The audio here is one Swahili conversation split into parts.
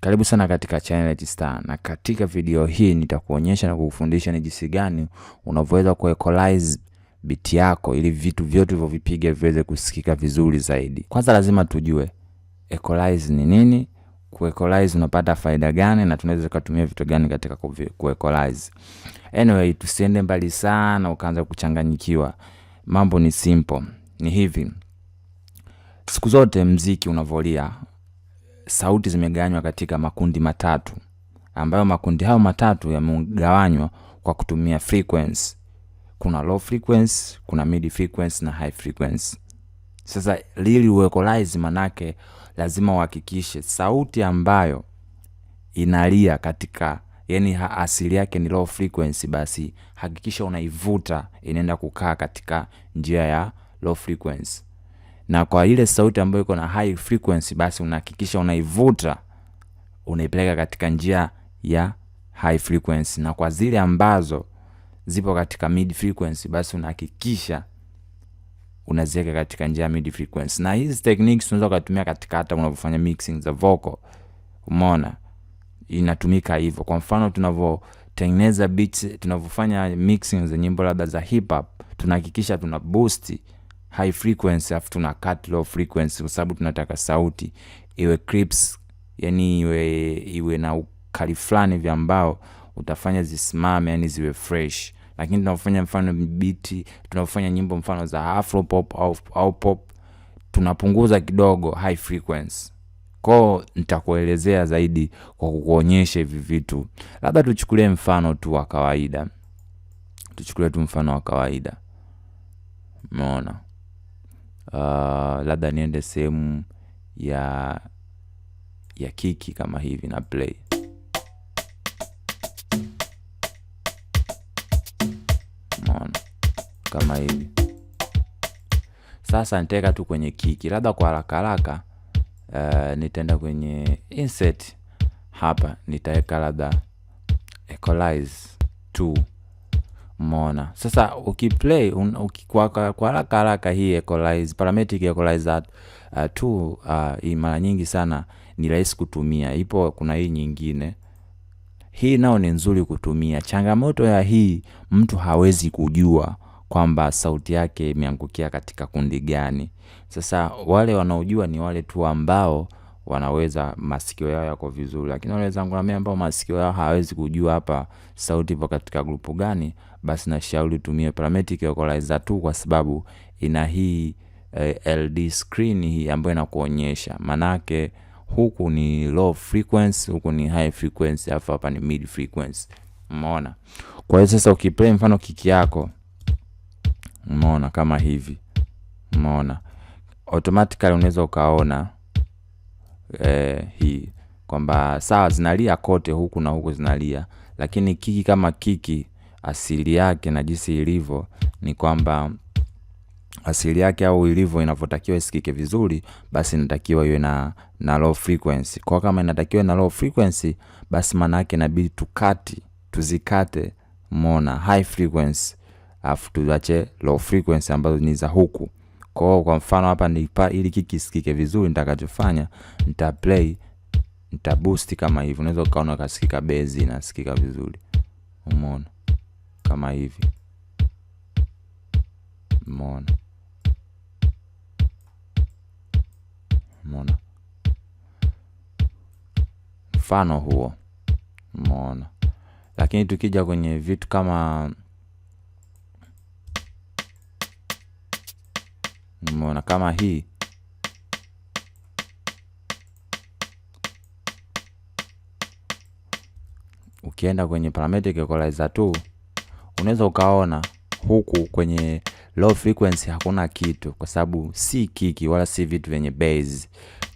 Karibu sana katika channel ya Jinsi, na katika video hii nitakuonyesha na kukufundisha ni jinsi gani unavyoweza kuequalize beat yako ili vitu vyote vivipiga viweze kusikika vizuri zaidi. Kwanza lazima tujue equalize ni nini, kuequalize unapata faida gani na tunaweza kutumia vitu gani katika kuequalize. Anyway, tusiende mbali sana ukaanza kuchanganyikiwa. Mambo ni simple. Ni hivi. Siku zote muziki unavolia, sauti zimegawanywa katika makundi matatu, ambayo makundi hayo matatu yamegawanywa kwa kutumia frequency. Kuna low frequency, kuna mid frequency na high frequency. Sasa ili uequalize, manake lazima uhakikishe sauti ambayo inalia katika, yani asili yake ni low frequency, basi hakikisha unaivuta inaenda kukaa katika njia ya low frequency. Na kwa ile sauti ambayo iko na high frequency, basi unahakikisha unaivuta unaipeleka katika njia ya high frequency. Na kwa zile ambazo zipo katika mid frequency, basi unahakikisha unaziweka katika njia ya mid frequency. Na hizi techniques unaweza kutumia katika hata unapofanya mixing za vocal. Umeona? Inatumika hivyo. Kwa mfano tunavotengeneza beats, tunavofanya mixing za nyimbo labda za hip hop, tunahakikisha tuna boost high frequency afu tuna cut low frequency, kwa sababu tunataka sauti iwe crisp, yani iwe na ukali fulani vya ambao utafanya zisimame, yani ziwe fresh. Lakini tunafanya mfano beat, tunafanya nyimbo mfano za afro pop au pop, tunapunguza kidogo high frequency. Kwa nitakuelezea zaidi kwa kukuonyesha hivi vitu. Labda tuchukulie mfano tu wa kawaida. Umeona? Labda niende sehemu ya kiki kama hivi na play. Umeona? Kama hivi. Sasa nitaweka tu kwenye kiki. Labda kwa haraka nitaenda kwenye insert. Hapa nitaweka labda equalize 2. Umeona? Sasa ukiplay kwa haraka hii equalize, parametric equalizer 2, hii mara nyingi sana ni rahisi kutumia. Ipo kuna hii nyingine. Hii nao ni nzuri kutumia. Changamoto ya hii, mtu hawezi kujua kwamba sauti yake imeangukia katika kundi gani. Sasa wale wanaojua ni wale tu ambao wanaweza masikio yao yako vizuri, lakini wale zangu na mimi ambao masikio yao hawezi kujua hapa sauti ipo katika grupu gani, basi nashauri tumie parametric equalizer tu, kwa sababu ina hii LD screen hii ambayo inakuonyesha. Manake huku ni low frequency, huku ni high frequency, afu hapa ni mid frequency. Umeona? Kwa hiyo sasa ukiplay mfano kiki yako, umeona kama hivi. Umeona? Automatically unaweza ukaona hii kwamba sawa zinalia kote huku na huku zinalia, lakini kiki kama kiki asili yake na jinsi ilivyo ni kwamba asili yake au ilivyo inavyotakiwa isikike vizuri, basi inatakiwa iwe na low frequency. Kwa kama inatakiwa na low frequency, basi maana yake inabidi tuzikate. Umeona? High frequency afu tuache low frequency ambazo ni za huku. Kwa mfano hapa ili kiki isikike vizuri, nitakachofanya nitaplay, nitaboost kama hivi. Unaweza ukaona kasikika bass inasikika vizuri. Umeona? Kama hivi. Umeona? Mfano huo. Umeona? Lakini tukija kwenye vitu kama, umeona kama hii, ukienda kwenye parametric equalizer 2, unaweza ukaona huku kwenye low frequency hakuna kitu, kwa sababu si kiki wala si vitu vyenye bass.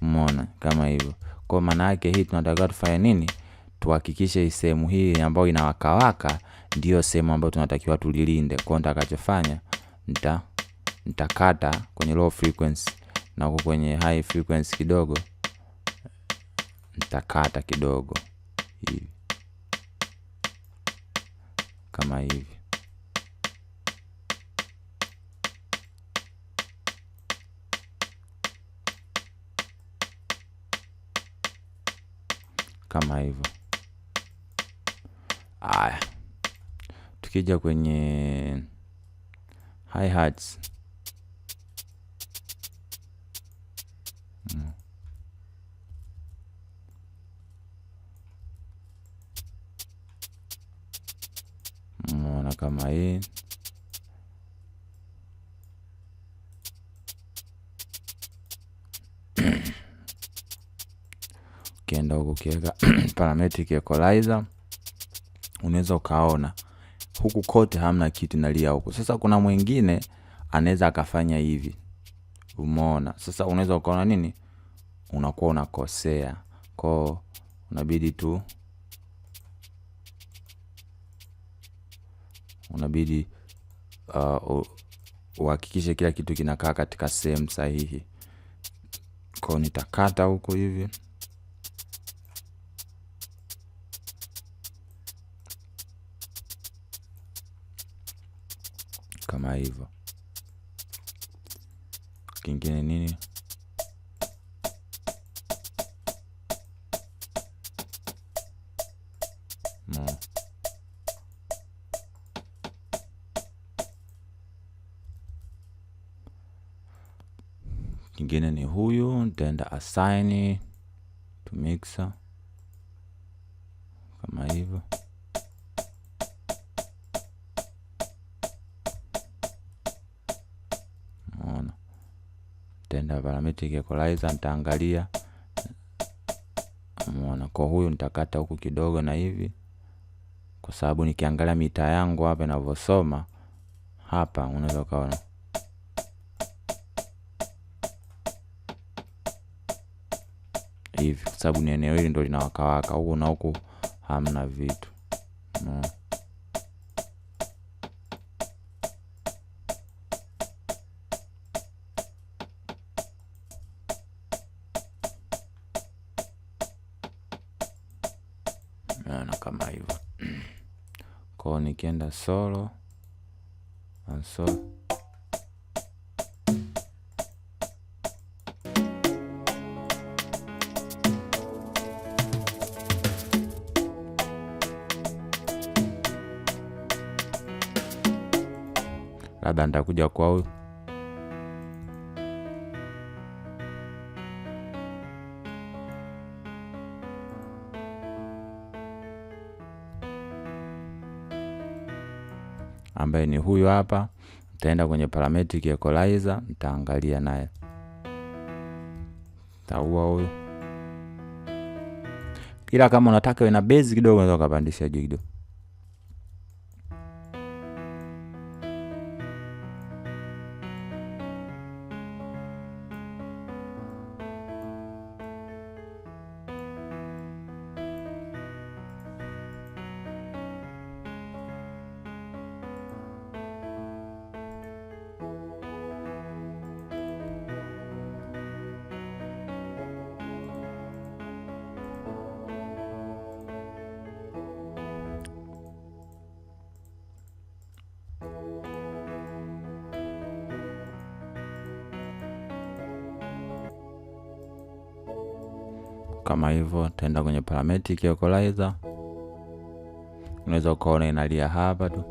Umeona? Kama hivyo. Kwa maana yake hii tunataka tufanye nini? Tuhakikishe hii sehemu hii ambayo inawakawaka ndio sehemu ambayo tunatakiwa tulilinde. Kwa nitakachofanya nitakata kwenye low frequency, na huko kwenye high frequency kidogo nitakata kidogo hivi. Kama hivi. kama hivyo. Aya, tukija kwenye hi-hats, unaona kama hii. Ukienda huku ukiweka parametric equalizer, unaweza ukaona huku kote hamna kitu nalia huku. Sasa kuna mwingine anaweza akafanya hivi, umeona? Sasa unaweza ukaona nini, unakuwa unakosea. Kwa unabidi tu uhakikishe kila kitu kinakaa katika sehemu sahihi. Kwa nitakata huko hivi kama hivyo. Kingine nini, kingine ni huyu, nitaenda assign to mixer kama hivyo. Unaona, nitaenda parametric equalizer, nitaangalia. Unaona, kwa huyu nitakata huku kidogo na hivi, kwa sababu nikiangalia mita yangu hapa inavyosoma hapa, unaweza kaona hivi, kwa sababu ni eneo hili ndio linawaka huku na huku hamna vitu. Na kama hivyo. Kwa nikienda solo labda nitakuja kwa huyu, ambaye ni huyu hapa. Nitaenda kwenye parametric equalizer, nitaangalia naye, taua huyu. Ila kama unataka iwe na base kidogo, unaweza kupandisha juu kidogo. Kama hivyo, taenda kwenye parametric equalizer. Unaweza ukaona inalia hapa tu.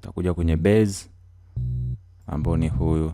Takuja kwenye base ambao ni huyu,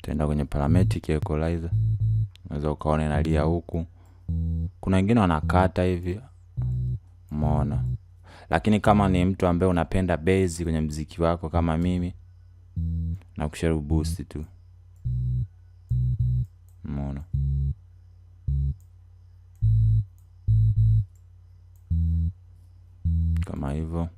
tenda kwenye parametric equalizer. Unaweza ukaona inalia huku. Kuna wengine wanakata hivi, umeona. Lakini kama ni mtu ambaye unapenda base kwenye muziki wako kama mimi, na kushare boost tu, umeona. kama hivyo.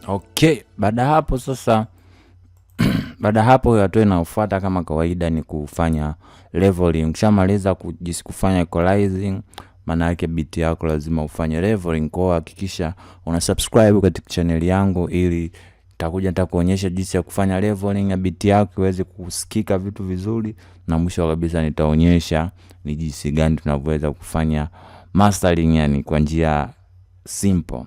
Okay, baada hapo sasa baada hapo hatua inayofuata kama kawaida ni kufanya leveling. Ukishamaliza kufanya equalizing, maana yake beat yako lazima ufanye leveling. Kwa hakikisha una subscribe katika channel yangu ili nitakuonyesha jinsi ya kufanya leveling ya beat yako iweze kusikika vitu vizuri, na mwisho kabisa nitaonyesha ni jinsi gani tunavyoweza kufanya mastering, yani kwa njia simple.